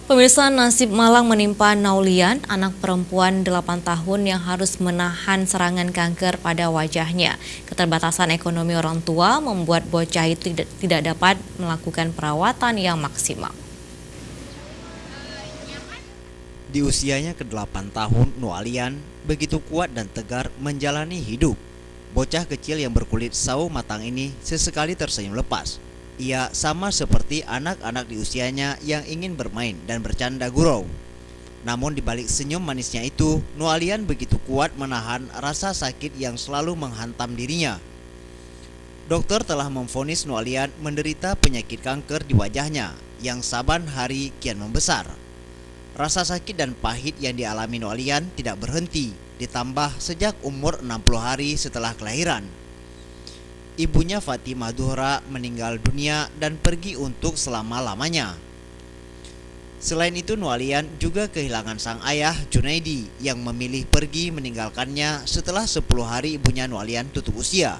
Pemirsa, nasib malang menimpa Naulian, anak perempuan 8 tahun yang harus menahan serangan kanker pada wajahnya. Keterbatasan ekonomi orang tua membuat bocah itu tidak dapat melakukan perawatan yang maksimal. Di usianya ke-8 tahun, Naulian begitu kuat dan tegar menjalani hidup. Bocah kecil yang berkulit sawo matang ini sesekali tersenyum lepas. Ia sama seperti anak-anak di usianya yang ingin bermain dan bercanda gurau. Namun di balik senyum manisnya itu, Naulian begitu kuat menahan rasa sakit yang selalu menghantam dirinya. Dokter telah memvonis Naulian menderita penyakit kanker di wajahnya yang saban hari kian membesar. Rasa sakit dan pahit yang dialami Naulian tidak berhenti, ditambah sejak umur 60 hari setelah kelahiran. Ibunya Fatimah Duhra meninggal dunia dan pergi untuk selama-lamanya. Selain itu, Naulian juga kehilangan sang ayah Junaidi yang memilih pergi meninggalkannya setelah 10 hari ibunya Naulian tutup usia.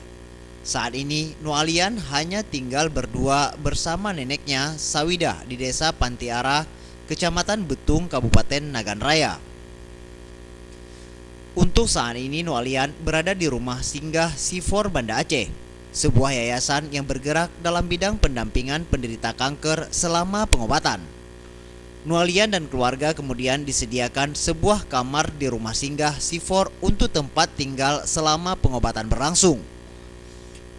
Saat ini Naulian hanya tinggal berdua bersama neneknya Sawidah di desa Pantiara, Kecamatan Betung, Kabupaten Nagan Raya. Untuk saat ini Naulian berada di rumah singgah Sifor Banda Aceh, sebuah yayasan yang bergerak dalam bidang pendampingan penderita kanker selama pengobatan. Naulian dan keluarga kemudian disediakan sebuah kamar di rumah singgah Sifor untuk tempat tinggal selama pengobatan berlangsung.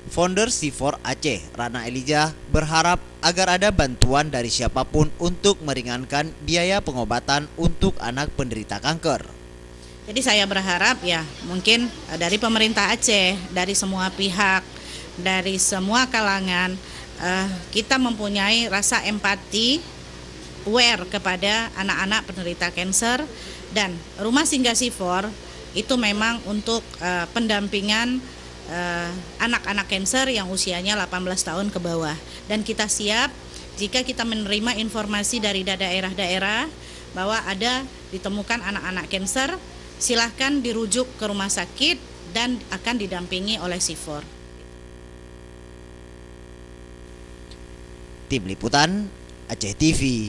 Founder Sifor Aceh, Rana Elijah, berharap agar ada bantuan dari siapapun untuk meringankan biaya pengobatan untuk anak penderita kanker. Jadi saya berharap ya mungkin dari pemerintah Aceh, dari semua pihak, dari semua kalangan, kita mempunyai rasa empati, aware kepada anak-anak penderita kanker, dan rumah singgah Sifor itu memang untuk pendampingan anak-anak kanker yang usianya 18 tahun ke bawah. Dan kita siap jika kita menerima informasi dari daerah-daerah bahwa ada ditemukan anak-anak kanker, silahkan dirujuk ke rumah sakit dan akan didampingi oleh Sifor. Tim Liputan Aceh TV.